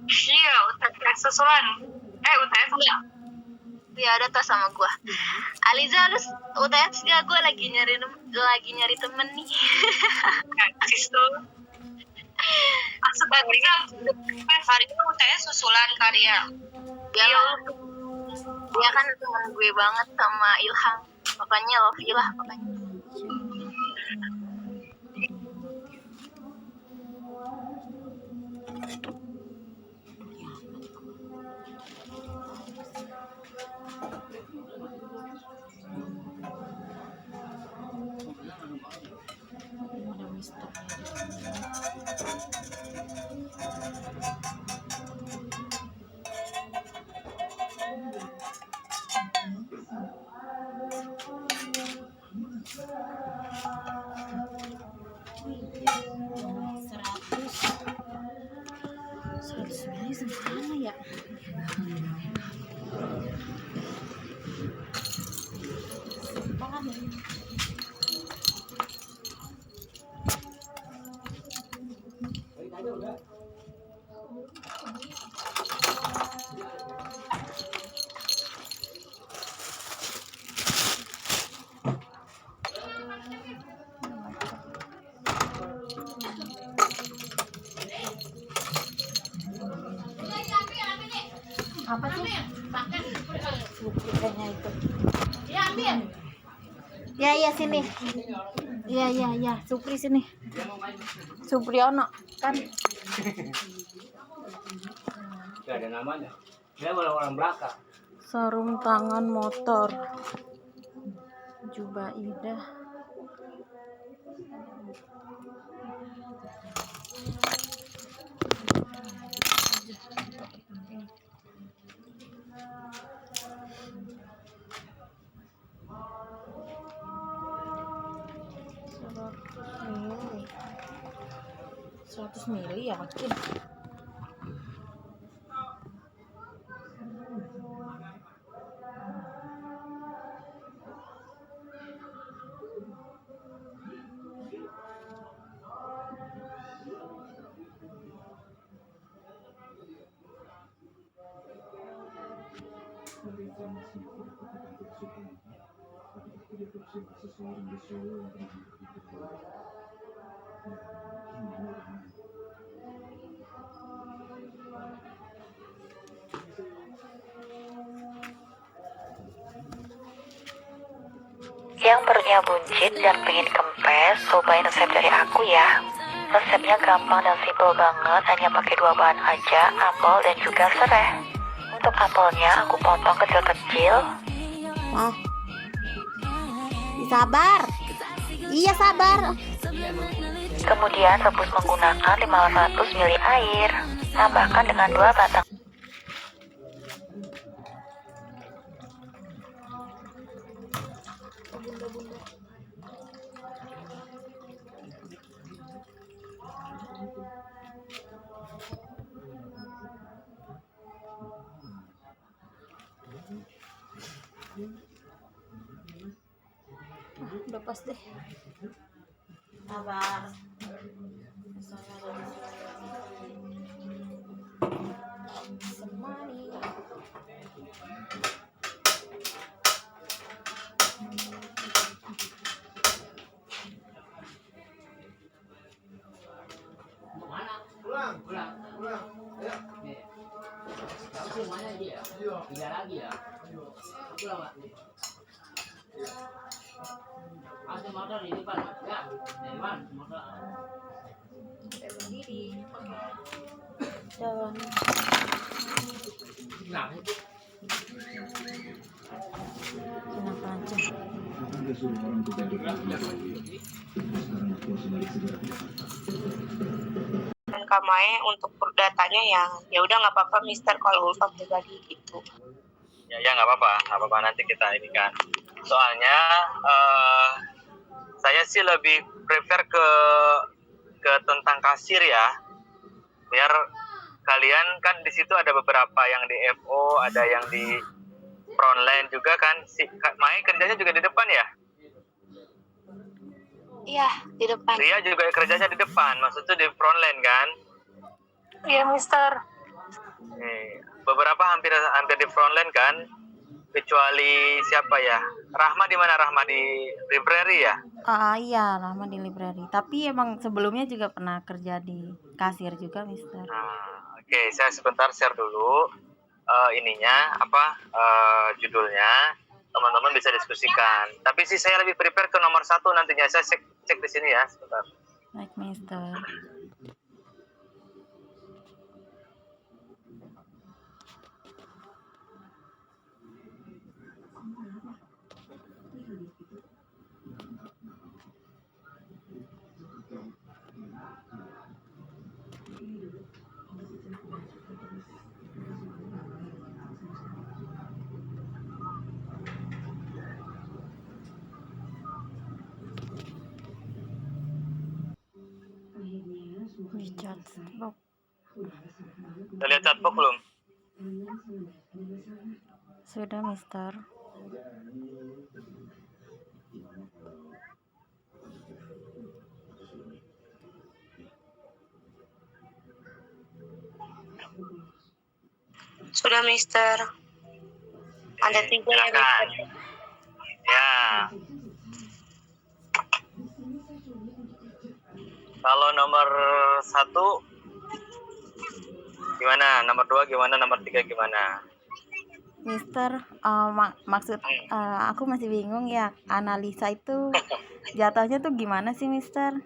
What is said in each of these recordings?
Iya, UTS susulan. UTS enggak? Ya ada tas sama gua. Aliza harus UTS gak? Gua lagi nyari temen nih. Sis tuh. Maksud Aliza, hari ini UTS susulan karya. Iya. Dia kan temen gue banget sama Ilham. Makanya love lah pokoknya. Mana ya? Apa tuh? Kayaknya itu. Ya ambil. Ya sini. Iya. Supri sini. Supriyono kan. Gak ada namanya. Dia orang belakang. Sarung tangan motor. Jubaidah. Mili. 100 mili yakin. Yang perutnya buncit dan pengen kempes, cobain resep dari aku ya. Resepnya gampang dan simple banget, hanya pakai 2 bahan aja, apel dan juga serai. Untuk apelnya aku potong kecil-kecil. Sabar. Iya sabar. Kemudian rebus menggunakan 500 ml air. Tambahkan dengan 2 batang. Udah pas deh. Sabar. Semari. Pulang. Ayo. Nih. Tapi mana dia? 3 lagi ya. Pulang, Pak. Ada motor di depan, ya. Di depan motor. Berdiri. Jalan. Nah, Kenapa aja? Dan Kamae untuk datanya ya udah nggak apa-apa Mister kalau Ulfa pribadi gitu. Ya nggak apa-apa nanti kita ini kan. Soalnya saya sih lebih prefer ke tentang kasir ya, biar kalian kan di situ ada beberapa yang di FO, ada yang di frontline juga kan. Si Mai kerjanya juga di depan ya? Iya di depan. Ria juga kerjanya di depan, maksudnya di frontline kan? Iya Mister. Beberapa hampir di frontline kan, kecuali siapa ya? Rahma di mana? Rahma di library ya? Iya, lama di library. Tapi emang sebelumnya juga pernah kerja di kasir juga, Mister. Oke, saya sebentar share dulu ininya judulnya. Teman-teman bisa diskusikan. Tapi sih saya lebih prepare ke nomor 1 nantinya. Saya cek di sini ya sebentar. Baik, Mister. Di chatbox. Udah lihat chatbox belum? Sudah, Mister. Sudah, Mister. Ada 3 ya, Silakan. Mister. Ya. Kalau nomor 1 gimana? Nomor 2 gimana? Nomor 3 gimana? Mister, maksud aku masih bingung ya, analisa itu jatuhnya tuh gimana sih, Mister?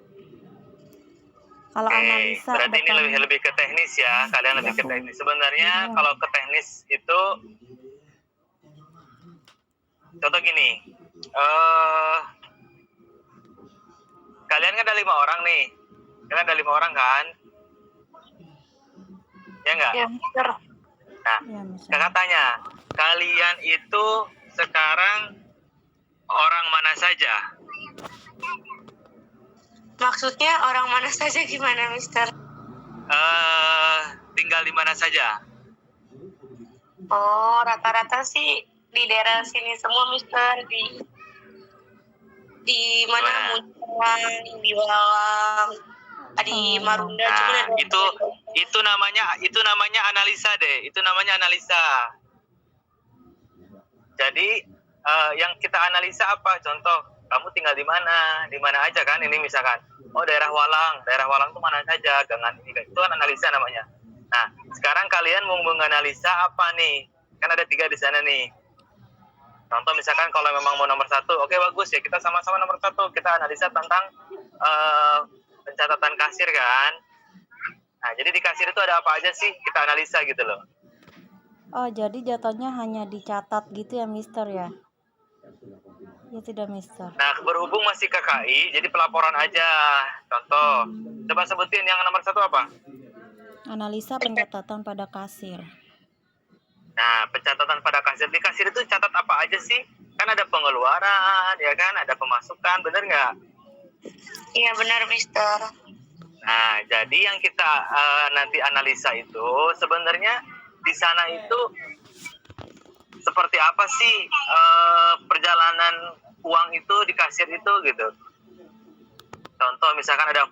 Kalau analisa berarti ini depan- lebih ke teknis ya. Kalian lebih ke teknis. Sebenarnya kalau ke teknis itu contoh gini. Kalian kan ada 5 orang nih. Kalian ada 5 orang kan? Ya enggak? Ya, Mister. Nah, Ya, Mister. kakak tanya, kalian itu sekarang orang mana saja? Maksudnya orang mana saja gimana, Mister? Tinggal di mana saja? Oh, rata-rata sih di daerah sini semua, Mister. Di mana? Gimana? Munculan, di Bawang, di Marunda. Cuma Nah, ada itu namanya analisa deh. Itu namanya analisa. Jadi yang kita analisa apa? Contoh, kamu tinggal di mana aja kan? Ini misalkan, oh daerah Walang tuh mana saja, gangan ini, itu kan analisa namanya. Nah, sekarang kalian mau menganalisa apa nih? Kan ada 3 di sana nih. Contoh misalkan kalau memang mau nomor 1, oke bagus ya, kita sama-sama nomor 1, kita analisa tentang pencatatan kasir kan. Nah, jadi di kasir itu ada apa aja sih? Kita analisa gitu loh. Oh, jadi jatuhnya hanya dicatat gitu ya, Mister ya? Ya tidak, Mister. Nah, berhubung masih KKI, jadi pelaporan aja. Contoh, coba sebutin yang nomor 1 apa? Analisa pencatatan pada kasir. Nah, pencatatan pada kasir. Di kasir itu catat apa aja sih? Kan ada pengeluaran, ya kan? Ada pemasukan, bener nggak? Iya, benar, Mister. Nah, jadi yang kita nanti analisa itu sebenarnya di sana itu seperti apa sih perjalanan uang itu di kasir itu gitu. Contoh misalkan ada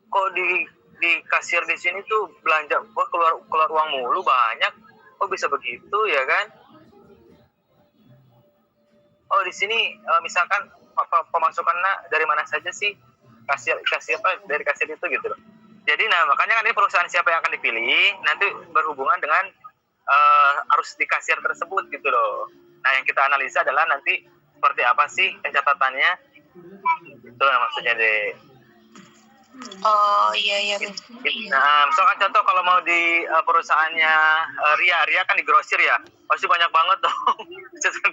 kok di kasir di sini tuh belanja keluar uang mulu banyak, kok bisa begitu ya kan? Oh di sini misalkan pemasukannya dari mana saja sih kasir apa dari kasir itu gitu loh. Jadi nah makanya kan ini perusahaan siapa yang akan dipilih nanti berhubungan dengan arus di kasir tersebut gitu loh. Nah yang kita analisa adalah nanti seperti apa sih pencatatannya, itu maksudnya deh. Oh iya. Nah misalkan contoh kalau mau di perusahaannya Ria kan di grosir ya, pasti banyak banget dong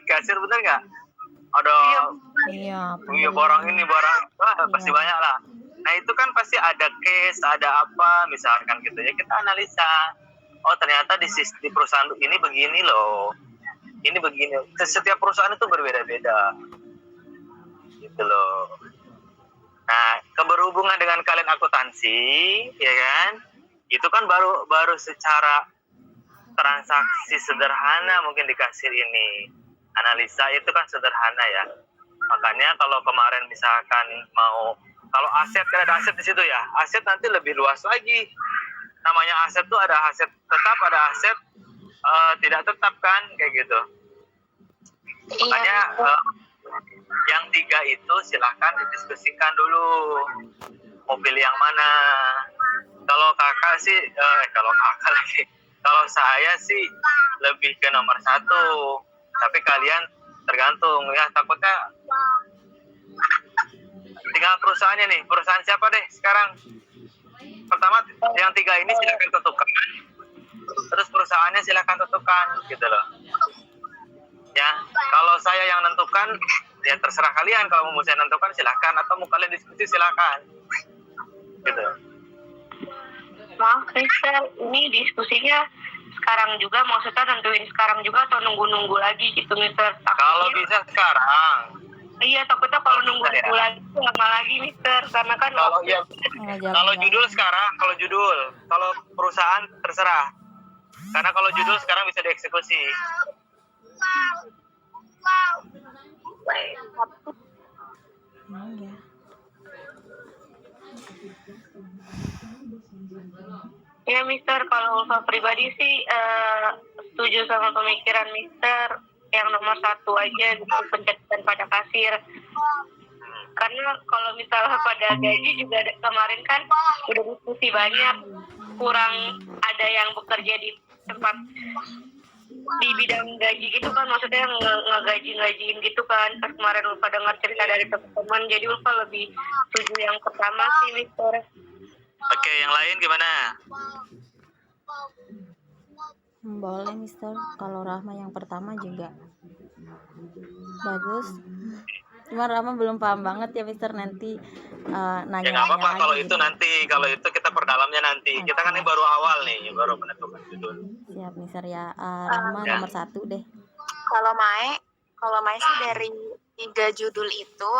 kasir, bener nggak? Ada Iya. barang ini pasti banyak lah. Nah itu kan pasti ada case, ada apa misalkan gitu ya, kita analisa. Oh ternyata di perusahaan ini begini loh, ini begini. Setiap perusahaan itu berbeda-beda, gitu loh. Nah keberhubungan dengan kalian akuntansi, ya kan? Itu kan baru secara transaksi sederhana mungkin di kasir ini. Analisa itu kan sederhana ya. Makanya kalau kemarin misalkan kalau aset, kan ada aset di situ ya. Aset nanti lebih luas lagi. namanya aset tuh ada aset tetap, ada aset tidak tetap kan, kayak gitu. Makanya yang 3 itu silahkan didiskusikan dulu mau pilih yang mana. Kalau kakak sih kalau saya sih lebih ke nomor 1, tapi kalian tergantung ya, takutnya tinggal perusahaannya nih, perusahaan siapa deh sekarang. Pertama yang 3 ini silakan tentukan, terus perusahaannya silakan tentukan gitu loh ya. Kalau saya yang nentukan ya terserah kalian, kalau mau saya nentukan silakan, atau mau kalian diskusi silakan gitu. Maaf Mister, ini diskusinya sekarang juga, maksudnya tentuin sekarang juga atau nunggu-nunggu lagi gitu Mister? Kalau bisa sekarang. Iya, takutnya kalau nunggu-nunggu lagi lama lagi Mister, karena kan Kalau ya, kalau Jangan. judul sekarang, kalau perusahaan terserah. Karena kalau judul sekarang bisa dieksekusi. Ya. Ya Mister, kalau Ulfa pribadi sih setuju sama pemikiran Mister yang nomor 1 aja gitu, pencatatan pada kasir. Karena kalau misalnya pada gaji juga kemarin kan udah diskusi banyak, kurang ada yang bekerja di tempat di bidang gaji gitu kan, maksudnya ngegajiin gitu kan. Pas kemarin Ulfa dengar cerita dari teman-teman, jadi Ulfa lebih setuju yang pertama sih Mister. Oke, yang lain gimana? Boleh Mister, kalau Rahma yang pertama juga bagus. Cuma Rahma belum paham banget ya Mister, nanti Ya nanya-nanya nggak apa-apa lagi kalau gitu. itu nanti, kalau itu kita perdalamnya nanti. Kita kan ini baru awal nih, baru menentukan judul. Siap Mister ya. Rahma Ya. nomor 1 deh. Kalau Mae sih dari 3 judul itu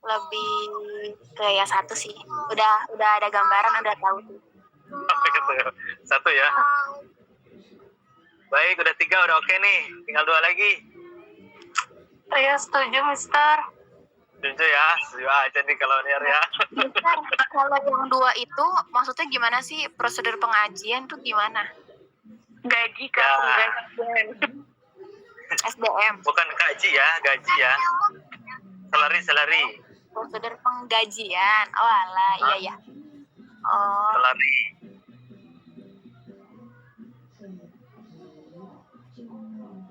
lebih ke yang 1 sih. Udah ada gambaran, udah tahu sih. Gitu. 1 ya. Baik, udah 3, udah oke nih. Tinggal 2 lagi. Saya setuju Mister. Setuju ya, setuju aja nih kalau Niar ya. Mister, kalau yang 2 itu maksudnya gimana sih, prosedur pengajian tuh gimana? Gaji Ya. kan penggajian. SDM, Bukan gaji ya. Salary. prosedur penggajian. Oh alah, iya ya. Oh, Salary.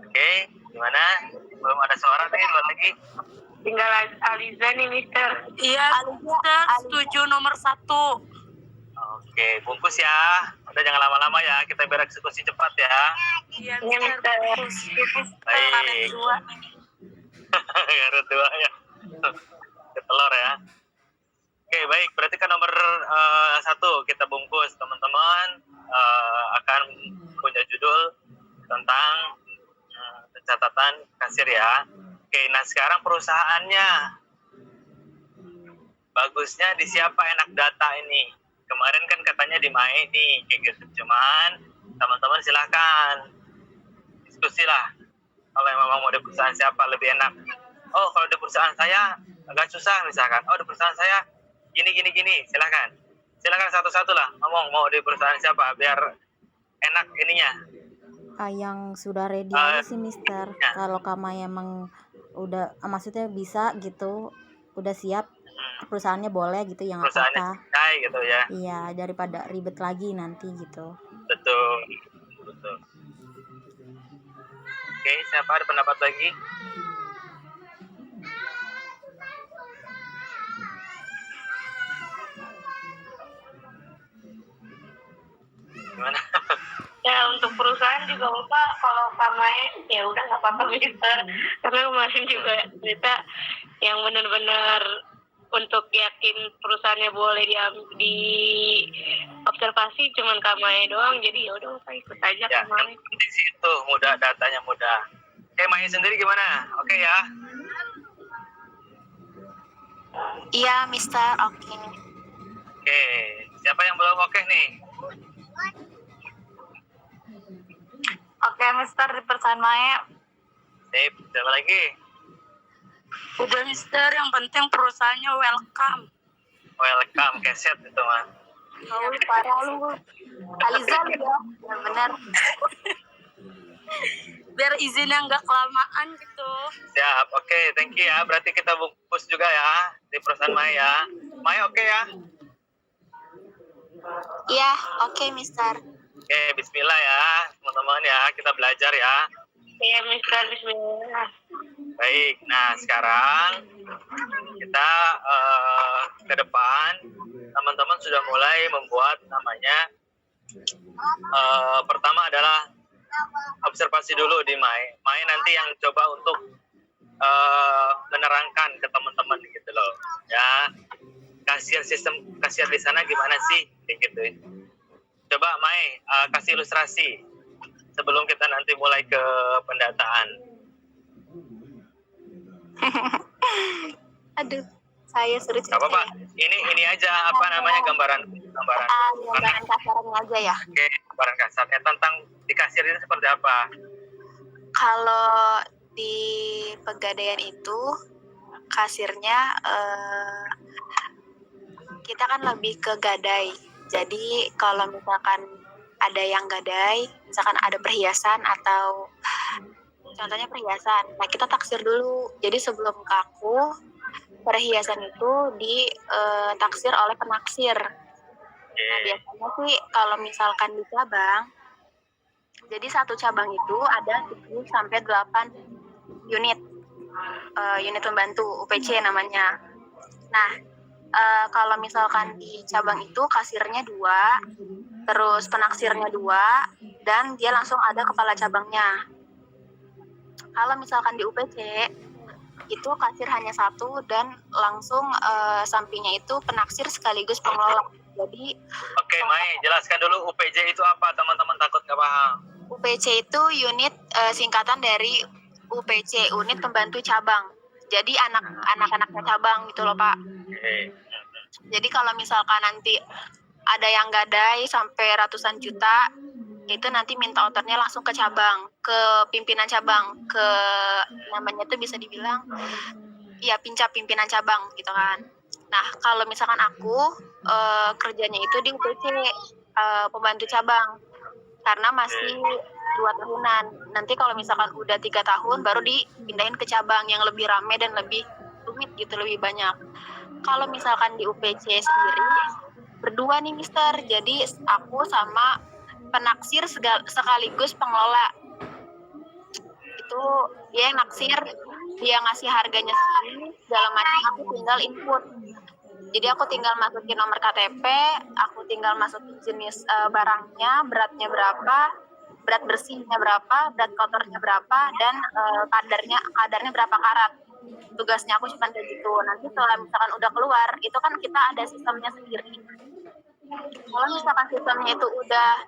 Oke, gimana? Belum ada suara nih, 2 lagi. Tinggal Aliza nih Mister. Iya, Mister, setuju nomor 1. Oke, bungkus ya. Udah jangan lama-lama ya, kita biar eksekusi cepat ya. Iya, Iya, Mister, Mister. bungkus. Baik. Karet 2. Karet 2 ya. Ke telur ya. Oke, baik. Berarti kan nomor 1 kita bungkus. Teman-teman akan punya judul tentang pencatatan kasir ya. Oke, nah sekarang perusahaannya. Bagusnya di siapa enak data ini? Kemarin kan katanya di Mae nih, kayak gitu. Cuman teman-teman silakan diskusi lah. Kalau memang mau di perusahaan siapa lebih enak. Oh, kalau di perusahaan saya agak susah misalkan. Oh, di perusahaan saya gini. Silakan satu-satu lah ngomong mau di perusahaan siapa biar enak ininya. Yang sudah ready aja sih Mister. Kalau Kama emang udah maksudnya bisa gitu, udah siap, perusahaannya boleh gitu, yang Perusahaannya apa-apa. selesai gitu ya. Iya, daripada ribet lagi nanti gitu. Betul. Oke, siapa ada pendapat lagi? Gimana? Ya untuk perusahaan juga lupa, kalau Kamae ya udah nggak apa-apa Mister. Karena kemarin juga kita yang benar-benar untuk yakin perusahaannya boleh di observasi cuman Kamae doang, jadi ya udah lupa ikut aja Ya, Kamae. di situ mudah, datanya mudah. Oke, Mai sendiri gimana? Oke ya? iya Mister, oke. Oke, siapa yang belum oke nih? Oke Mister, di perusahaan Mae. Sip, siapa lagi? Udah, Mister, yang penting perusahaannya welcome. Welcome, keset itu mah. Oh, parah lu. Aliza lu ya. Benar. Biar izinnya nggak kelamaan gitu. Siap, oke, thank you ya. Berarti kita bungkus juga ya di perusahaan Mai ya. Mai oke ya? Iya, oke, Mister. Oke, bismillah ya teman-teman ya. Kita belajar ya. Iya, Mister. Bismillah. Baik, nah sekarang kita ke depan. Teman-teman sudah mulai membuat namanya. Pertama adalah observasi dulu di Mai. Mai nanti yang coba untuk menerangkan ke teman-teman gitu loh. Ya, sistem kasir di sana gimana sih? Kayak gitu. Coba Mai kasih ilustrasi sebelum kita nanti mulai ke pendataan. Aduh, saya suruh Gak apa-apa. Ini aja apa namanya gambaran. gambaran kasarnya aja ya. Oke, gambaran kasarnya tentang di kasir itu seperti apa? Kalau di Pegadaian itu kasirnya kita kan lebih ke gadai. Jadi kalau misalkan ada yang gadai, misalkan ada perhiasan atau contohnya perhiasan, nah kita taksir dulu. Jadi sebelum ke aku, perhiasan itu ditaksir oleh penaksir. Nah biasanya sih kalau misalkan di cabang, jadi satu cabang itu ada 7 sampai 8 unit pembantu UPC namanya. Nah kalau misalkan di cabang itu kasirnya 2, terus penaksirnya 2, dan dia langsung ada kepala cabangnya. Kalau misalkan di UPC itu kasir hanya 1 dan langsung sampingnya itu penaksir sekaligus pengelola. Jadi Oke, Mai, jelaskan dulu UPJ itu apa, teman-teman takut nggak paham. UPC itu unit singkatan dari UPC, unit pembantu cabang. Jadi anak-anaknya cabang gitu loh, Pak. Oke. Jadi kalau misalkan nanti ada yang gadai sampai ratusan juta, itu nanti minta ordernya langsung ke cabang, ke pimpinan cabang, ke namanya tuh bisa dibilang ya pincap pimpinan cabang gitu kan. Nah kalau misalkan aku kerjanya itu di UPC, pembantu cabang, karena masih 2 tahunan. Nanti kalau misalkan udah 3 tahun baru dipindahin ke cabang yang lebih ramai dan lebih rumit gitu, lebih banyak. Kalau misalkan di UPC sendiri berdua nih Mister, jadi aku sama penaksir sekaligus pengelola. Itu dia yang naksir, dia ngasih harganya sendiri, dalam arti aku tinggal input. Jadi aku tinggal masukin nomor KTP, aku tinggal masukin jenis barangnya, beratnya berapa, berat bersihnya berapa, berat kotornya berapa, dan kadarnya berapa karat. Tugasnya aku cuma kayak gitu. Nanti setelah misalkan udah keluar, itu kan kita ada sistemnya sendiri. Kalau misalkan sistemnya itu udah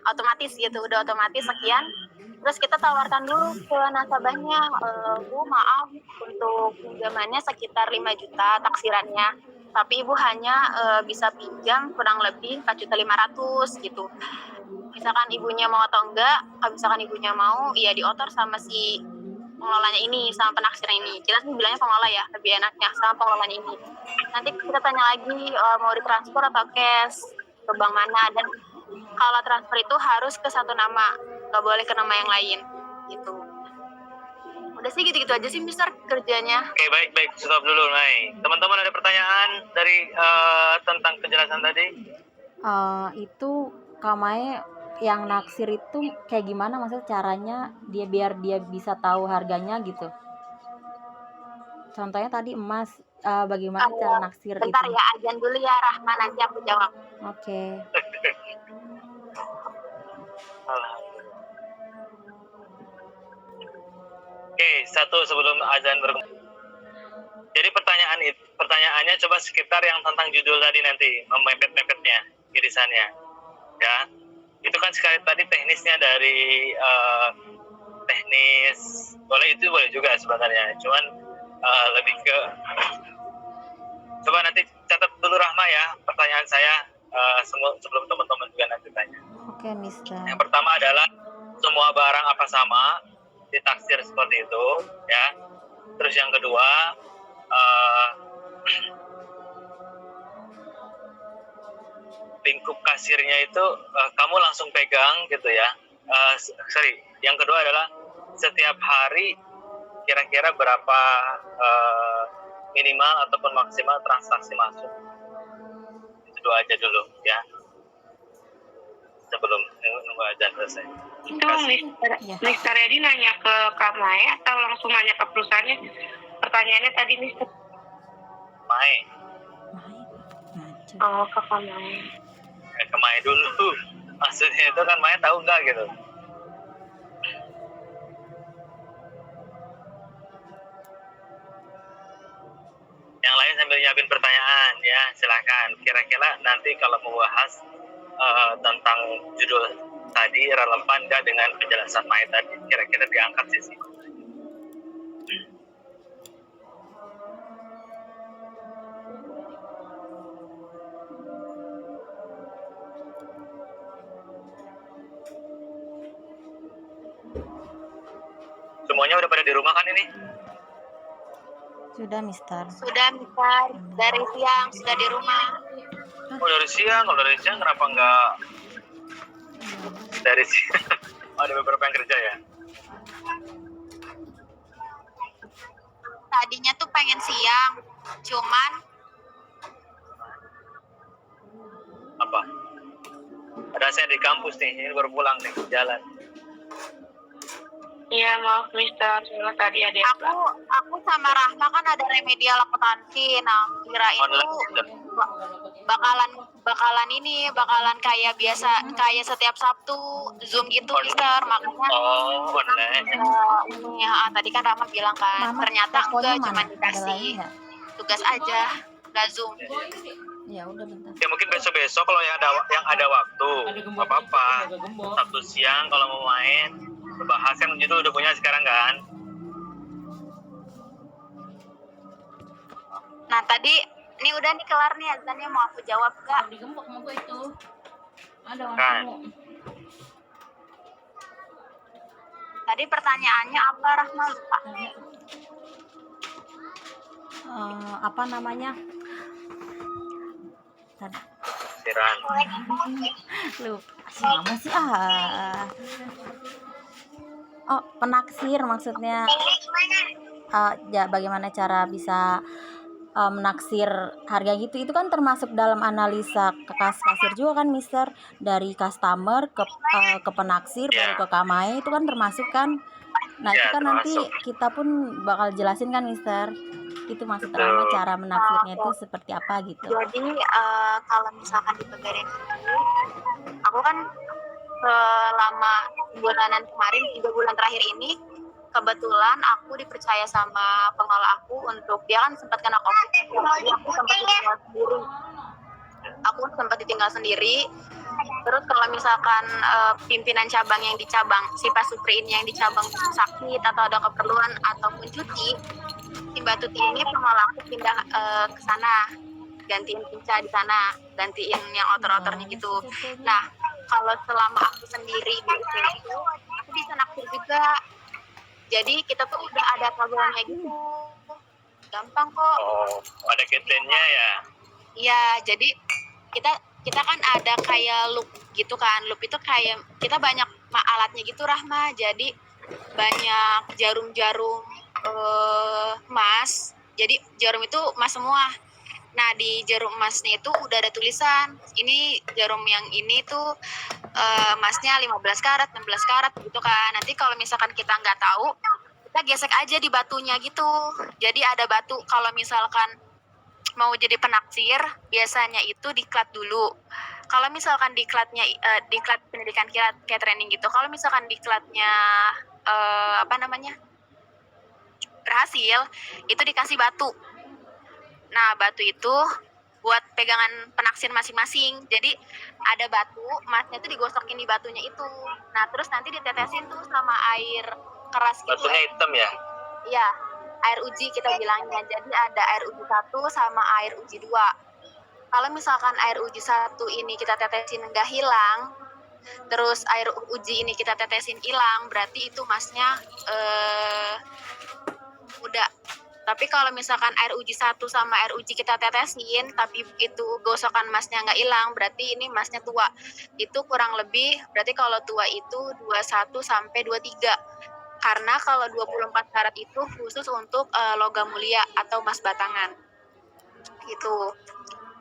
otomatis gitu, udah otomatis sekian, terus kita tawarkan dulu ke nasabahnya, Bu maaf untuk pinjamannya sekitar 5 juta taksirannya, tapi Ibu hanya bisa pinjam kurang lebih 4.500.000 gitu. Misalkan ibunya mau atau enggak, kalau misalkan ibunya mau, ya diotor sama si pengelolanya ini, sama penaksirnya ini. Kita sih bilangnya pengelola ya, lebih enaknya sama pengelolanya ini. Nanti kita tanya lagi mau ditransfer atau cash, ke bank mana, dan kalau transfer itu harus ke satu nama, nggak boleh ke nama yang lain gitu. Udah sih gitu-gitu aja sih Mister kerjanya. Oke, baik, stop dulu, Mai. Teman-teman ada pertanyaan dari tentang penjelasan tadi? Itu Kamae yang naksir itu kayak gimana, maksudnya caranya biar dia bisa tahu harganya gitu. Contohnya tadi emas, bagaimana cara naksir itu? Bentar ya, ajan dulu ya Rahma, nanti aku jawab. Oke. Oke, satu sebelum azan Jadi pertanyaannya coba sekitar yang tentang judul tadi nanti, mempepet-mepetnya, irisannya. Ya. Itu kan sekali tadi teknisnya dari teknis, boleh juga sebenarnya. Cuman lebih ke coba nanti catat dulu Rahma ya pertanyaan saya sebelum teman-teman juga nanti tanya. Oke, Mister. Yang pertama adalah semua barang apa sama ditaksir seperti itu, ya. Terus yang kedua lingkup kasirnya itu kamu langsung pegang gitu ya. Sorry, yang kedua adalah setiap hari kira-kira berapa minimal ataupun maksimal transaksi masuk. Itu dua aja dulu ya, sebelum nunggu azan selesai. Itu Mister Edi nanya ke Kak Maya atau langsung nanya ke perusahaannya? Pertanyaannya tadi Mister. Mai, Ngaco. Oh, ke Kak Maya. ke Mai dulu. Maksudnya itu kan Maya tahu nggak gitu. Yang lain sambil nyiapin pertanyaan ya, silakan. Kira-kira nanti kalau mau bahas tentang judul tadi relevan nggak dengan penjelasan Mai tadi, kira-kira diangkat sisi. Semuanya udah pada di rumah kan ini? Sudah, Mister. Sudah, Mister. Dari siang sudah di rumah. Oh, dari siang. Kalau dari siang kenapa nggak dari siang? Oh, ada beberapa yang kerja ya? Tadinya tuh pengen siang, cuman Apa? Ada saya di kampus nih, ini baru pulang nih, jalan. Iya, maaf Mister, soalnya tadi ada yang aku sama Rahma kan ada remedial akuntansi. Nah, kirain tuh bakalan kayak biasa, kayak setiap Sabtu Zoom gitu, Mister. Makanya Oh, online. ini tadi kan Rahma bilang kan, Mama, ternyata tokonya enggak, cuma mana? Ada lagi dikasih nggak? tugas aja, nggak Zoom. Ya udah bentar. Ya mungkin besok-besok kalau yang ada waktu, nggak apa-apa. Sabtu siang kalau mau main, bahas kan judul udah punya sekarang kan? Nah, tadi ini udah nih kelar nih azannya, mau aku jawab gak? Digembok sama gue itu. Ada orang Kan. kamu. Tadi pertanyaannya apa, Rahma? Lupa. Apa namanya? Siran. Lupa sama sih Oh, penaksir maksudnya. Ya bagaimana cara bisa menaksir harga gitu, itu kan termasuk dalam analisa ke kasir juga kan, Mister, dari customer ke penaksir baru ke kamai, itu kan termasuk kan. Nah itu kan nanti kita pun bakal jelasin kan, Mister, itu maksud Rama cara menaksirnya itu seperti apa gitu. Jadi kalau misalkan di Pegadaian ini, aku kan selama bulanan kemarin, 3 bulan terakhir ini, kebetulan aku dipercaya sama pengelola aku untuk, dia kan sempat kena COVID, jadi aku sempat ditinggal sendiri. Terus kalau misalkan pimpinan cabang yang di cabang, si Pak Supri ini yang di cabang sakit atau ada keperluan ataupun cuti, si Mbak Tuti ini pengelola aku pindah ke sana, gantiin pinca di sana, gantiin yang outer-outernya gitu. Nah, kalau selama aku sendiri di itu, aku bisa naksir juga. Jadi kita tuh udah ada programnya gitu, gampang kok. Oh, ada guideline-nya ya? Iya, jadi kita kan ada kayak loop gitu kan. Loop itu kayak kita banyak alatnya gitu, Rahma. Jadi banyak jarum-jarum emas. Jadi jarum itu emas semua. Nah, di jarum emasnya itu udah ada tulisan, ini jarum yang ini tuh emasnya 15 karat, 16 karat gitu kan. Nanti kalau misalkan kita nggak tahu, kita gesek aja di batunya gitu. Jadi ada batu, kalau misalkan mau jadi penaksir, biasanya itu diklat dulu. Kalau misalkan diklatnya, diklat pendidikan kayak training gitu, kalau misalkan diklatnya berhasil, itu dikasih batu. Nah, batu itu buat pegangan penaksir masing-masing. Jadi ada batu, emasnya itu digosokin di batunya itu. Nah, terus nanti ditetesin tuh sama air keras gitu. Batunya hitam ya? Iya, air uji kita bilangnya. Jadi ada air uji 1 sama air uji 2. Kalau misalkan air uji 1 ini kita tetesin nggak hilang, terus air uji ini kita tetesin hilang, berarti itu emasnya udah Tapi kalau misalkan air uji 1 sama air uji kita tetesin, tapi itu gosokan emasnya nggak hilang, berarti ini emasnya tua. Itu kurang lebih, berarti kalau tua itu 21 sampai 23. Karena kalau 24 karat itu khusus untuk logam mulia atau emas batangan. Gitu.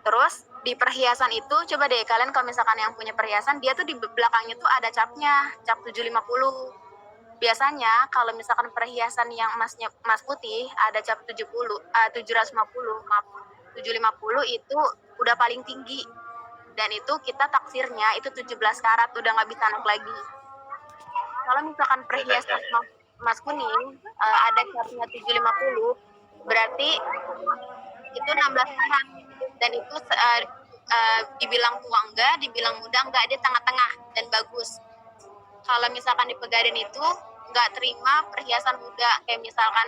Terus di perhiasan itu, coba deh kalian kalau misalkan yang punya perhiasan, dia tuh di belakangnya tuh ada capnya, cap 750. Biasanya kalau misalkan perhiasan yang emasnya emas putih ada cap 750, maaf, 750 itu udah paling tinggi. Dan itu kita taksirnya itu 17 karat, udah nggak bisa naik lagi. Kalau misalkan perhiasan emas kuning ada capnya 750, berarti itu 16 karat. Dan itu dibilang tua enggak, dibilang muda enggak, dia tengah-tengah dan bagus. Kalau misalkan di Pegadaian itu nggak terima perhiasan muda, kayak misalkan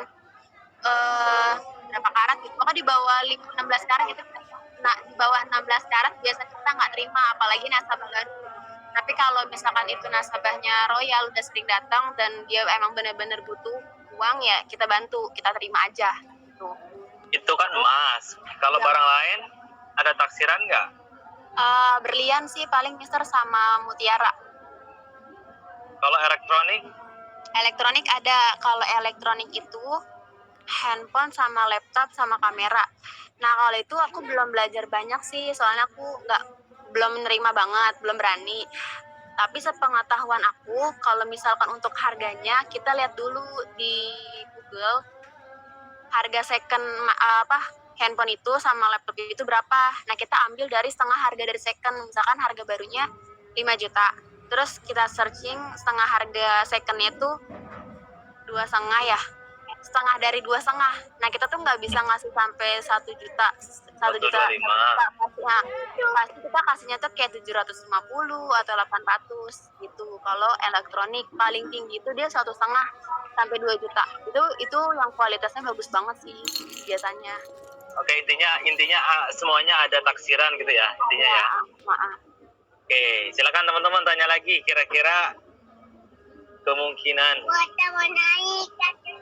berapa karat gitu, maka di bawah 16 karat itu, nah di bawah 16 karat biasanya kita nggak terima, apalagi nasabah baru. Tapi kalau misalkan itu nasabahnya royal, udah sering datang dan dia emang benar-benar butuh uang, ya kita bantu, kita terima aja gitu. Itu kan emas. Kalau Ya. barang lain ada taksiran nggak? Berlian sih paling Mister sama mutiara. Kalau elektronik? Elektronik ada. Kalau elektronik itu handphone sama laptop sama kamera. Nah kalau itu aku belum belajar banyak sih, soalnya aku belum menerima banget, belum berani. Tapi sepengetahuan aku, kalau misalkan untuk harganya, kita lihat dulu di Google harga second handphone itu sama laptop itu berapa. Nah kita ambil dari setengah harga dari second, misalkan harga barunya 5 juta. Terus kita searching setengah harga secondnya itu 2,5 ya, setengah dari 2,5. Nah kita tuh nggak bisa ngasih sampai 1 juta, 1 juta. Nah, pasti kita kasihnya tuh kayak 750 atau 800 gitu. Kalau elektronik paling tinggi itu dia 1,5 sampai 2 juta. Itu yang kualitasnya bagus banget sih biasanya. Oke, intinya semuanya ada taksiran gitu ya, intinya ya. Maaf. Oke, silakan teman-teman tanya lagi, kira-kira kemungkinan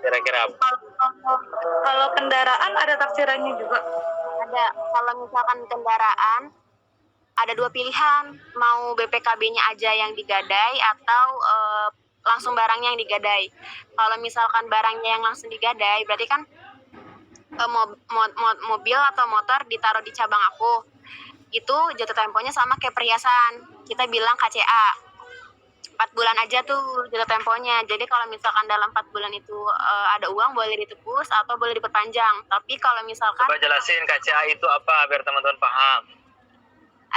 kira-kira apa? Kalau kendaraan ada taksirannya juga. Ada. Kalau misalkan kendaraan ada 2 pilihan, mau BPKB-nya aja yang digadai atau langsung barangnya yang digadai. Kalau misalkan barangnya yang langsung digadai, berarti kan mobil atau motor ditaruh di cabang aku. Itu jatuh temponya sama kayak perhiasan, kita bilang KCA 4 bulan aja tuh jatuh temponya. Jadi kalau misalkan dalam 4 bulan itu ada uang, boleh ditebus atau boleh diperpanjang. Tapi kalau misalkan, Coba jelasin KCA itu apa biar teman-teman paham.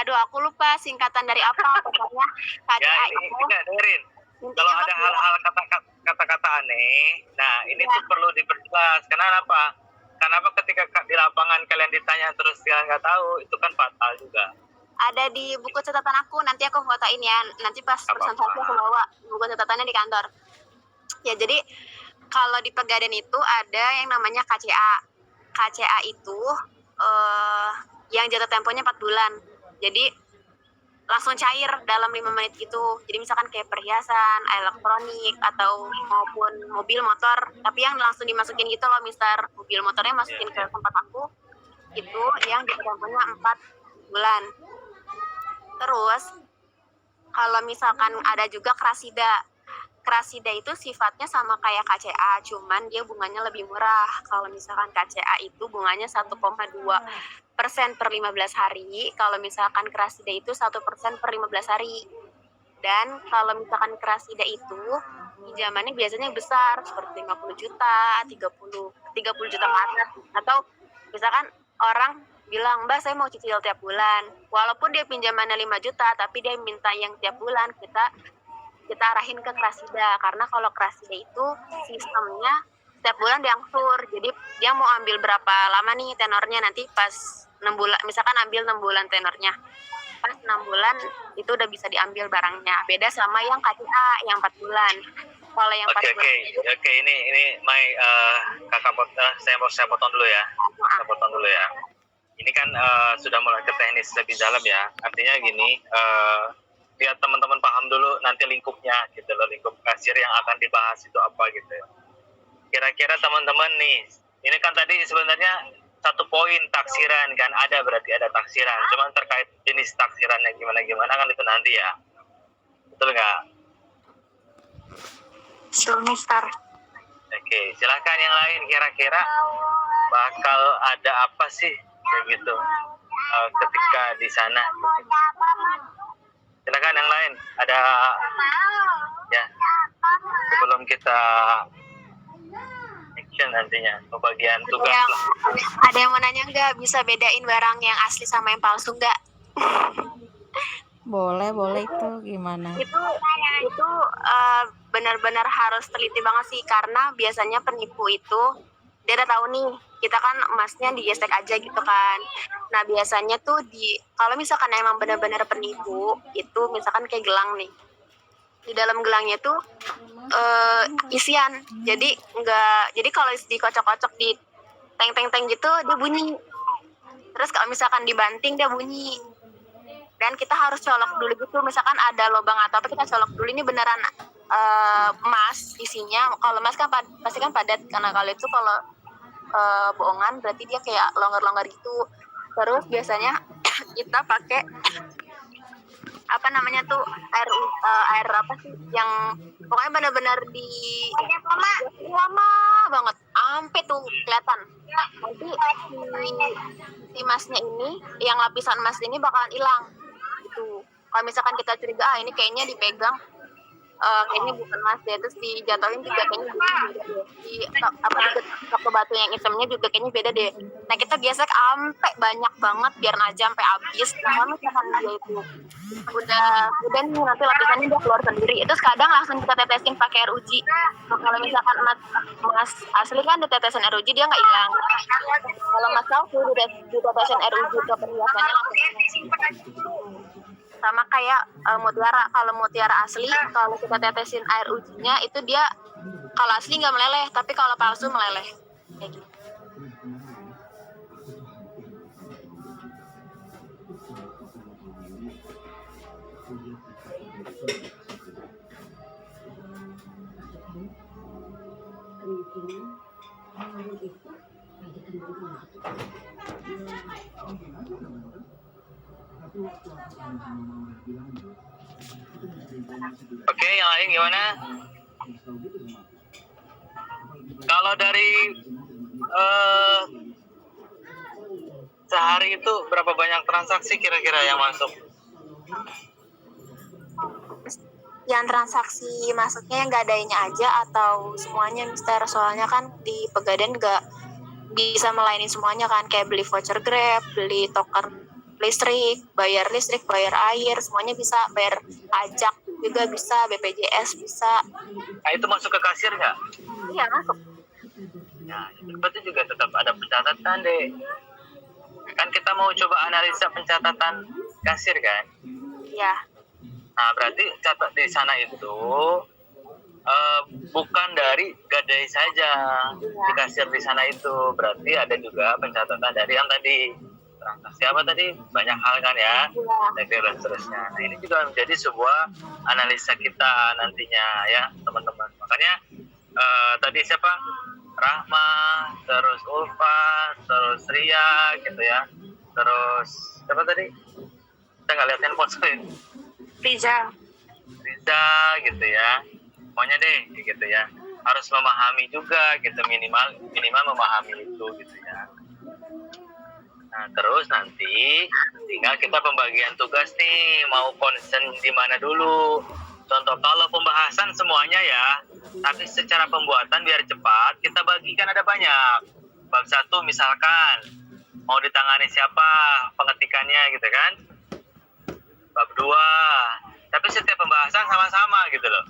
aduh aku lupa singkatan dari apa, pokoknya Ya, KCA ini itu nggak dengerin. Kalau ada hal-hal kata-kata aneh, nah ini tuh perlu diperjelas. Kenapa? Kenapa ketika di lapangan kalian ditanya terus kalian nggak tahu, itu kan fatal juga. ada di buku catatan aku, nanti aku fotoin ya, nanti pas presentasi aku bawa buku catatannya di kantor. Ya jadi kalau di Pegadaian itu ada yang namanya KCA. KCA itu yang jatuh temponya 4 bulan. Jadi langsung cair dalam 5 menit gitu. Jadi misalkan kayak perhiasan, elektronik, atau maupun mobil, motor. Tapi yang langsung dimasukin gitu loh, Mister. Mobil motornya masukin ke tempat aku. Itu yang jatuh temponya 4 bulan. Terus kalau misalkan ada juga Krasida. Krasida itu sifatnya sama kayak KCA, cuman dia bunganya lebih murah. Kalau misalkan KCA itu bunganya 1,2% per 15 hari. Kalau misalkan Krasida itu 1% per 15 hari. Dan kalau misalkan Krasida itu pinjamannya biasanya besar, seperti 50 juta, 30 juta ke atas. Atau misalkan orang bilang, Mbak saya mau cicil tiap bulan. Walaupun dia pinjamannya 5 juta, tapi dia minta yang tiap bulan, kita arahin ke Krasida. Karena kalau Krasida itu sistemnya setiap bulan diangsur. Jadi dia mau ambil berapa lama nih tenornya, nanti pas 6 bulan, misalkan ambil 6 bulan tenornya, pas 6 bulan itu udah bisa diambil barangnya. Beda sama yang KCA yang 4 bulan. Kalau yang 4 bulan Oke, ini saya potong dulu ya. Saya potong dulu ya. Ini kan sudah mulai ke teknis lebih dalam ya. Artinya gini, biar teman-teman paham dulu nanti lingkupnya gitu loh, lingkup kasir yang akan dibahas itu apa gitu. Kira-kira teman-teman nih Ini kan tadi sebenarnya 1 poin taksiran kan, ada berarti ada taksiran. Cuman terkait jenis taksirannya gimana kan itu nanti ya. Betul nggak? So, Mister. Oke, silahkan yang lain kira-kira bakal ada apa sih kayak gitu ketika di sana. Silakan yang lain, ada ya sebelum kita action nantinya pembagian tugas Yang, lah. ada yang mau nanya nggak? Bisa bedain barang yang asli sama yang palsu nggak? Boleh itu gimana? Itu benar-benar harus teliti banget sih, karena biasanya penipu itu dia udah tahu nih kita kan emasnya digesek aja gitu kan. Nah biasanya tuh kalau misalkan emang benar-benar penipu itu, misalkan kayak gelang nih, di dalam gelangnya tuh isian, jadi kalau dikocok-kocok di teng gitu dia bunyi. Terus kalau misalkan dibanting dia bunyi, dan kita harus colok dulu gitu, misalkan ada lubang atau apa kita colok dulu ini beneran emas isinya. Kalau emas kan pasti kan padat, karena kalau itu kalau bohongan berarti dia kayak longgar-longgar gitu. Terus biasanya kita pakai apa namanya tuh air apa sih yang pokoknya benar-benar lama banget sampai tuh kelihatan. Nanti si emasnya ini, yang lapisan emas ini bakalan hilang gitu. Kalau misalkan kita curiga ini kayaknya dipegang, kayaknya bukan emas deh, terus dijatuhin juga kayaknya beda deh. Digetok ke batu yang hitamnya juga kayaknya beda deh. Nah kita gesek sampai banyak banget biar aja sampai habis. Nah kalau misalkan dia itu udah nih, nanti lapisannya udah keluar sendiri, itu kadang langsung kita tetesin pakai air uji. Nah, kalau misalkan emas asli kan ditetesin air uji dia nggak hilang. Kalau emas palsu ditetesin air uji ke perhiasannya langsung. Sama kayak mutiara. Kalau mutiara asli, kalau kita tetesin air ujinya itu dia kalau asli nggak meleleh, tapi kalau palsu meleleh kayak gitu. Oke, yang lain gimana? Kalau dari sehari itu berapa banyak transaksi kira-kira yang masuk? Yang transaksi masuknya yang nggak adanya aja atau semuanya, Mister? Soalnya kan di Pegadaian nggak bisa melayani semuanya kan, kayak beli voucher Grab, beli token listrik, bayar air, semuanya bisa, bayar pajak juga bisa, BPJS bisa. Nah itu masuk ke kasir nggak? Iya masuk. Nah itu juga tetap ada pencatatan deh. Kan kita mau coba analisa pencatatan kasir kan? Iya. Nah berarti catat di sana itu bukan dari gadai saja di kasir di sana itu, berarti ada juga pencatatan dari yang tadi transaksi apa tadi, banyak hal kan ya, dan seterusnya. Nah ini juga menjadi sebuah analisa kita nantinya ya teman-teman. Makanya tadi siapa, Rahma, terus Ulfa, terus Ria gitu ya, terus siapa tadi, kita nggak lihat handphone soalnya, Riza. gitu ya. Pokoknya deh gitu ya, harus memahami juga gitu, minimal memahami itu gitu ya. Nah terus nanti tinggal kita pembagian tugas nih, mau concern di mana dulu. Contoh kalau pembahasan semuanya ya, tapi secara pembuatan biar cepat kita bagikan ada banyak. Bab 1 misalkan mau ditangani siapa pengetikannya gitu kan, bab 2, tapi setiap pembahasan sama-sama gitu loh.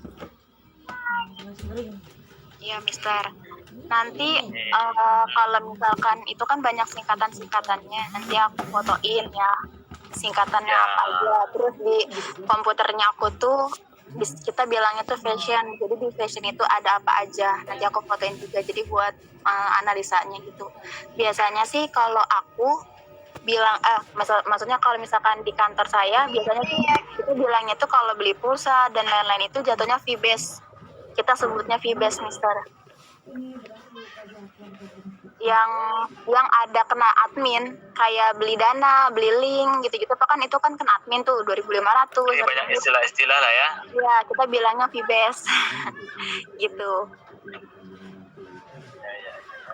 Iya, Mister. Nanti kalau misalkan itu kan banyak singkatan-singkatannya, nanti aku fotoin ya singkatannya apa aja. Terus di komputernya aku tuh kita bilangnya tuh fashion, jadi di fashion itu ada apa aja, nanti aku fotoin juga, jadi buat analisanya gitu. Biasanya sih kalau aku bilang maksudnya kalau misalkan di kantor saya biasanya sih kita bilangnya tuh kalau beli pulsa dan lain-lain itu jatuhnya fee base, kita sebutnya fee base, Mister. yang ada kena admin kayak beli dana, beli link gitu-gitu tuh kan itu kan kena admin tuh 2.500. Ini banyak istilah-istilah lah ya. Ya, kita bilangnya Vibes. Gitu.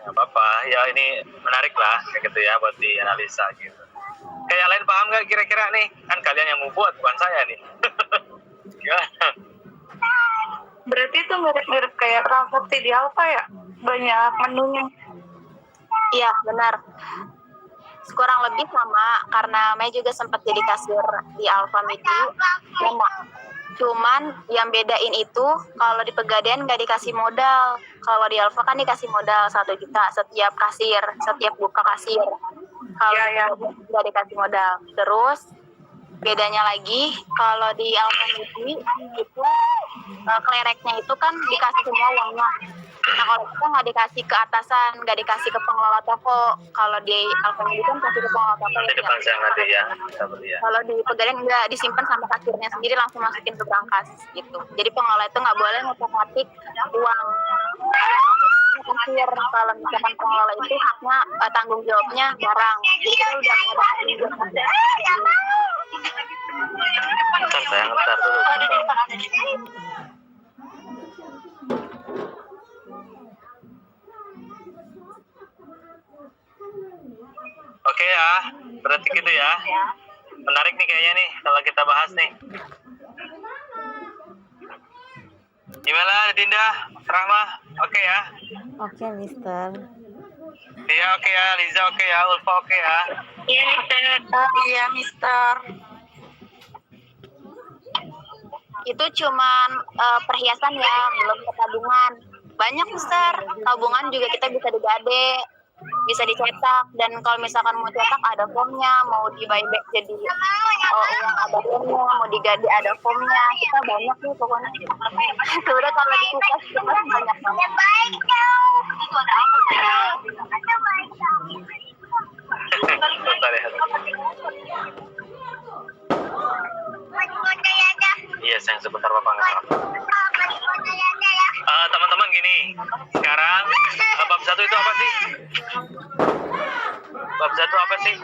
Nggak apa-apa. Ya ini menarik lah kayak gitu ya buat dianalisa gitu. Kayak yang lain paham nggak kira-kira nih? Kan kalian yang mau buat, bukan saya nih. Gimana? Berarti itu mirip-mirip kayak transaksi di Alfa ya? Banyak menunya. Iya, benar. Kurang lebih sama karena Mei juga sempat jadi kasir di Alfa Midi. Sama. Cuman yang bedain itu kalau di Pegadaian nggak dikasih modal. Kalau di Alfa kan dikasih modal 1 juta setiap kasir, setiap buka kasir. Kalau nggak dikasih modal. Terus bedanya lagi kalau di Alfa Midi itu klereknya itu kan dikasih semua uangnya. Nah kalau kita nggak dikasih ke atasan, nggak dikasih ke pengelola toko. Kalau di Alfa Midi kan kasih ke pengelola toko. Nanti depan saya ngerti ya. Ya. Kalau di Pegadaian nggak disimpan sama kasirnya sendiri, langsung masukin ke brankas gitu. Jadi pengelola itu nggak boleh ngotak-ngatik uang kasir. Kalau misalkan pengelola itu haknya tanggung jawabnya barang. Jadi kita udah ada tanggung jawab. Bentar saya ngetar dulu. Oke ya, berarti gitu ya. Menarik nih kayaknya nih kalau kita bahas nih. Gimana Dinda, Rahma? Oke ya? Oke, Mister. Iya oke ya, Liza oke ya, Ulfa oke ya. Iya, Mister. Iya, Mister. Itu cuman perhiasan ya, belum ke tabungan. Banyak Mister, tabungan juga kita bisa digade, bisa dicetak, dan kalau misalkan mau cetak ada formnya, mau di buyback jadi uang ada formnya, mau digade ada formnya, kita banyak nih pokoknya. Sebenarnya kalau dikupas banyak banget. Bentar ya. Iya sayang, sebentar Bapak nggak apa. Teman-teman gini, sekarang bab 1 itu apa sih? Bab 1 apa sih?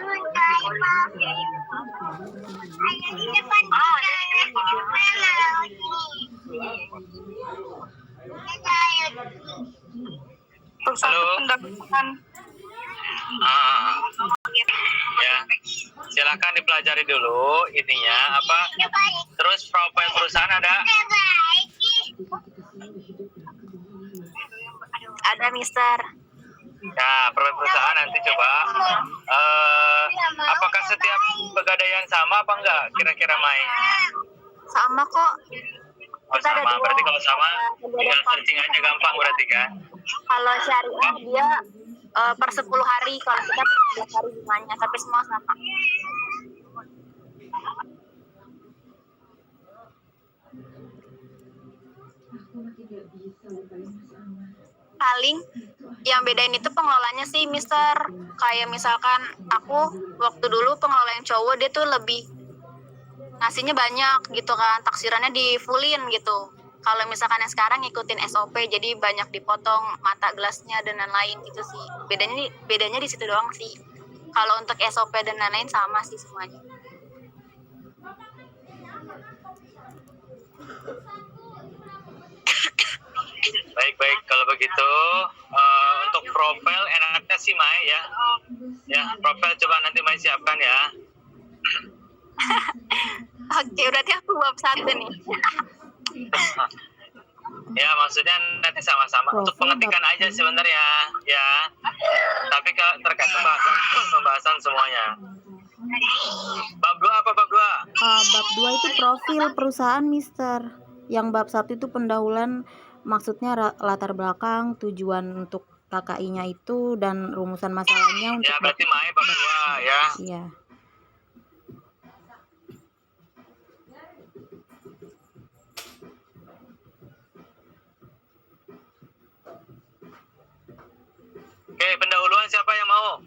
Halo. Ya, silakan dipelajari dulu ininya apa. Terus profil perusahaan ada? Ada Mister. Nah, profil perusahaan nanti coba. Apakah setiap Pegadaian sama apa enggak? Kira-kira Mai? Sama kok. Oh, Kita ada sama. dua. Berarti kalau sama, tinggal searching aja gampang berarti kan? Kalau syariah dia per 10 hari, kalau kita per 15 hari bunganya, tapi semua sama. Paling yang bedain itu pengelolanya sih Mister. Kayak misalkan aku waktu dulu pengelola yang cowok dia tuh lebih ngasihnya banyak gitu kan, taksirannya di fullin gitu. Kalau misalkan yang sekarang ngikutin SOP jadi banyak dipotong mata gelasnya dan lain-lain gitu sih. Bedanya di situ doang sih. Kalau untuk SOP dan lain-lain sama sih semuanya. Baik, kalau begitu untuk profil enaknya sih Mai ya. Ya, profil coba nanti Mai siapkan ya. Oke, berarti aku bab 1 nih. Ya, maksudnya nanti sama-sama untuk pengetikan aja sebenarnya ya. Tapi terkait pembahasan semuanya. Bab 2 apa bab 2? Bab 2 itu profil perusahaan, Mister. Yang bab 1 itu pendahuluan, maksudnya latar belakang, tujuan untuk KKI-nya itu, dan rumusan masalahnya untuk... Ya, berarti Mai bab 2 ya. Iya. Oke, pendahuluan siapa yang mau?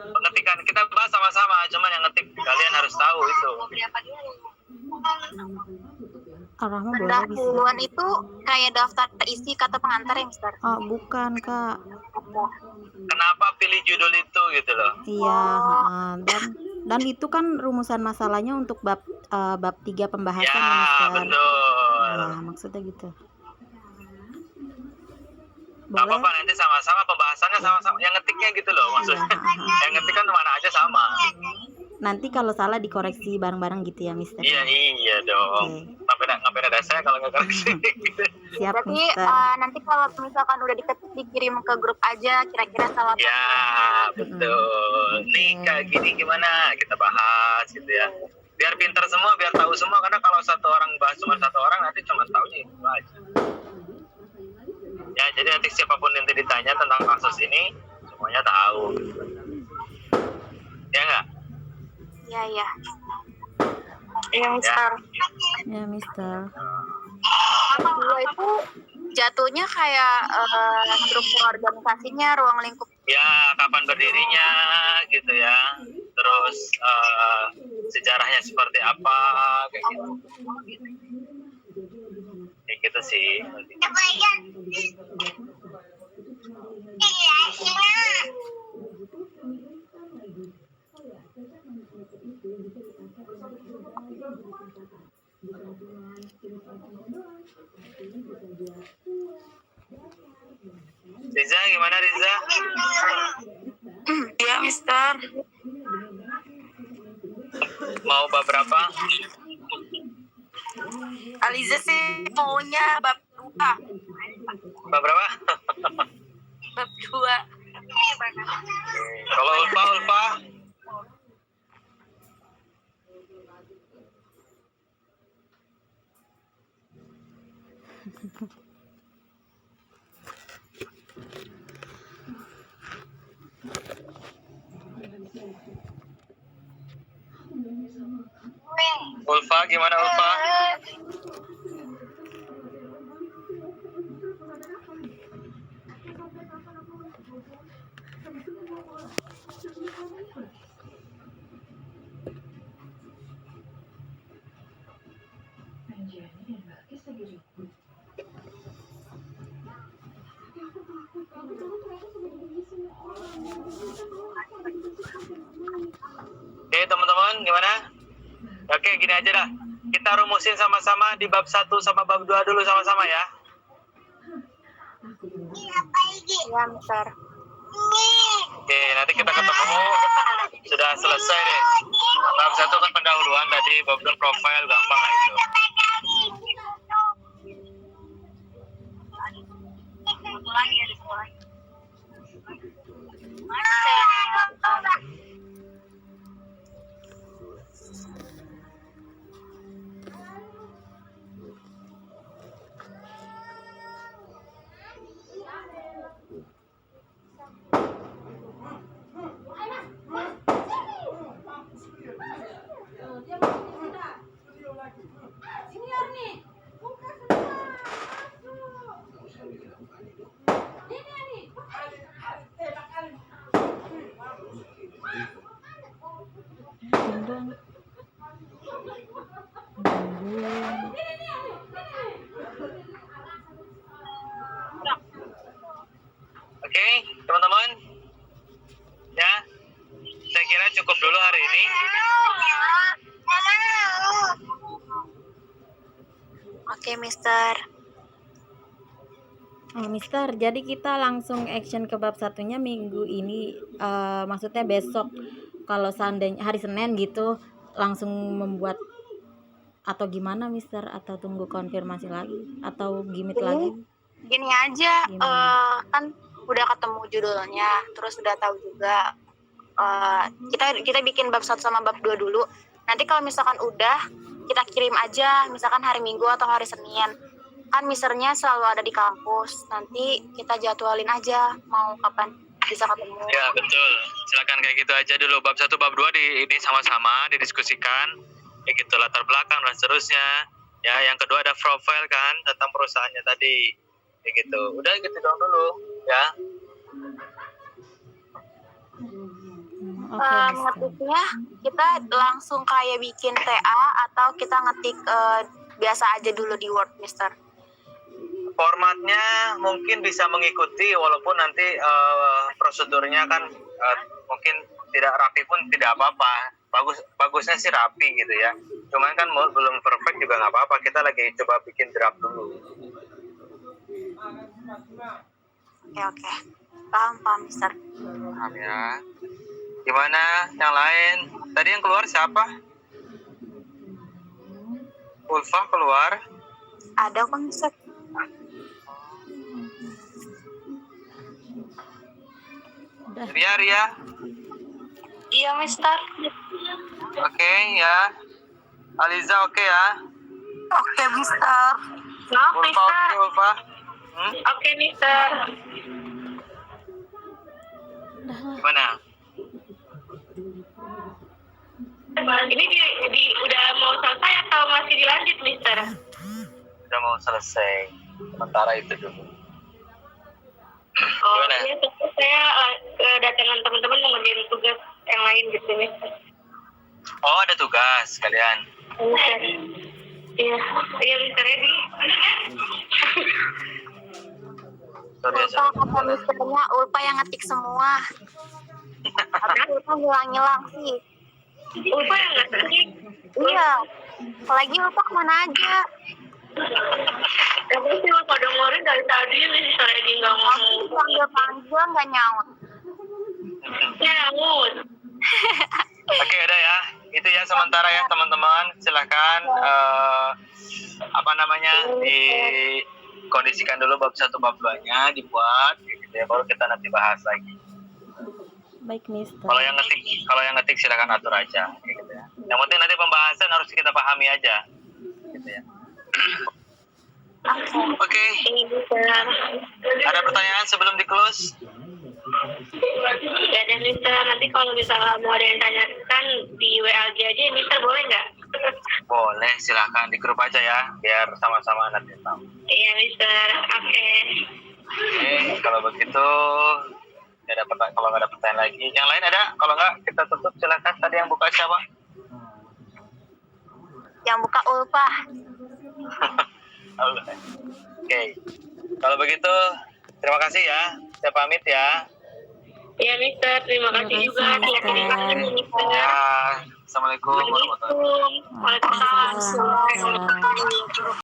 Pengetikan kita bahas sama-sama, cuman yang ngetik kalian harus tahu itu. Rahma boleh bisa. Pendahuluan itu kayak daftar isi kata pengantar ya Mister? Bukan Kak. kenapa pilih judul itu gitu loh. Iya, heeh. Dan itu kan rumusan masalahnya untuk bab 3 pembahasan Ya, ya, Mister. betul. Ya, maksudnya gitu. Gak Boleh. apa-apa, nanti sama-sama pembahasannya sama-sama. Yang ngetiknya gitu loh maksudnya. Yang ngetik kan mana aja sama. Nanti kalau salah dikoreksi bareng-bareng gitu ya, Mister. Iya dong. Ngapain ada saya kalau nggak koreksi. Siap, Berarti Mister. nanti kalau misalkan udah diketik dikirim ke grup aja kira-kira salah. Ya, betul. Nih kayak gini gimana? Kita bahas gitu ya. Biar pintar semua, biar tahu semua. Karena kalau satu orang bahas cuma satu orang, nanti cuma tahunya itu aja. Ya, jadi nanti siapapun yang ditanya tentang kasus ini, semuanya tahu. Ya nggak? Iya, iya. Iya, Mister. Ya, Mister. Bab 2 itu jatuhnya kayak struktur organisasinya, ruang lingkup. Ya, kapan berdirinya gitu ya. Terus sejarahnya seperti apa kayak gitu. Kayak gitu sih. Riza, gimana Riza? Iya, Mister. Mau bab berapa? Aliza sih maunya bab 2. Bab berapa? Bab 2. Kalau Ulfa? Ulfa, gimana Ulfa? Oke teman-teman, gimana? Oke, gini aja dah. Kita rumusin sama-sama di bab 1 sama bab 2 dulu sama-sama ya. Iya, Mister. Oke, nanti kita ketemu. Sudah selesai deh. Bab 1 kan pendahuluan tadi, bab 2 profil, gampang lah itu. Gendong. Oke, teman-teman. Ya, saya kira cukup dulu hari ini. Oke, Mister. Oh, Mister, jadi kita langsung action ke bab satunya minggu ini, maksudnya besok. Kalau seandainya hari Senin gitu, langsung membuat atau gimana, Mister? Atau tunggu konfirmasi lagi? Atau gimit lagi? Gini aja, Gimana? kan udah ketemu judulnya, terus udah tahu juga. Kita bikin bab 1 sama bab 2 dulu. Nanti kalau misalkan udah, kita kirim aja, misalkan hari Minggu atau hari Senin. Kan misernya selalu ada di kampus. Nanti kita jadwalin aja mau kapan bisa ketemu. Ya, betul. Silakan kayak gitu aja dulu. Bab 1, bab 2 ini sama-sama didiskusikan. Kayak gitu, latar belakang dan seterusnya. Ya, yang kedua ada profil kan tentang perusahaannya tadi. Kayak gitu. Udah gitu dong dulu, ya. Oke, Mister. Ngetiknya kita langsung kayak bikin TA atau kita ngetik biasa aja dulu di Word, Mister. Formatnya mungkin bisa mengikuti walaupun nanti prosedurnya kan mungkin tidak rapi pun tidak apa-apa. Bagusnya sih rapi gitu ya. Cuman kan belum perfect juga nggak apa-apa. Kita lagi coba bikin draft dulu. Oke. Paham, Mister. Paham ya. Gimana yang lain? Tadi yang keluar siapa? Ulfa keluar. Ada kok, Mister. Ria. Iya, Mister. Oke ya. Aliza oke ya. Oke, Mister. Maaf, Ulfa Mister. oke Ulfa. Oke, Mister. Gimana? Ini udah mau selesai atau masih dilanjut, Mister? Udah mau selesai. Sementara itu dulu. Oh, Gimana? iya, terus saya kedatangan teman-teman mau ngerjain tugas yang lain gitu, Mister. Oh ada tugas kalian. Mister. Iya, Mister ready. Sorry, Ulpa kata Misternya, Ulpa yang ngetik semua. Tapi Ulpa ngilang-ngilang sih. Ulfa yang ngetik. Iya. Apalagi Ulpa kemana aja. Tapi sih Ulfa dengerin dari tadi Mister ready nggak Aku ngomong. panggil-panggil nggak nyaut. Nyaut. Oke udah ya. Itu ya sementara ya teman-teman. Silahkan dikondisikan dulu bab 1 bab 2-nya dibuat gitu ya, baru kita nanti bahas lagi. Baik, Mister. Kalau yang ngetik silakan atur aja gitu ya. Yang penting nanti pembahasan harus kita pahami aja gitu ya. Oke. Ada pertanyaan sebelum di close? Gak ada, Mister. Nanti kalau misalnya mau ada yang tanyakan di WA aja Mister, boleh nggak? Boleh, silahkan di grup aja ya, biar sama-sama nanti tahu. Iya, Mister. Oke. Oke, kalau begitu kalau nggak ada pertanyaan lagi, yang lain ada? Kalau nggak kita tutup, silakan. Tadi yang buka siapa? Yang buka Ulpa. Oke, kalau begitu terima kasih ya. Saya pamit ya. Iya, Mister. Terima kasih juga. Terima kasih, Mister. Ya, assalamualaikum warahmatullahi wabarakatuh. Waalaikumsalam. Waalaikumsalam.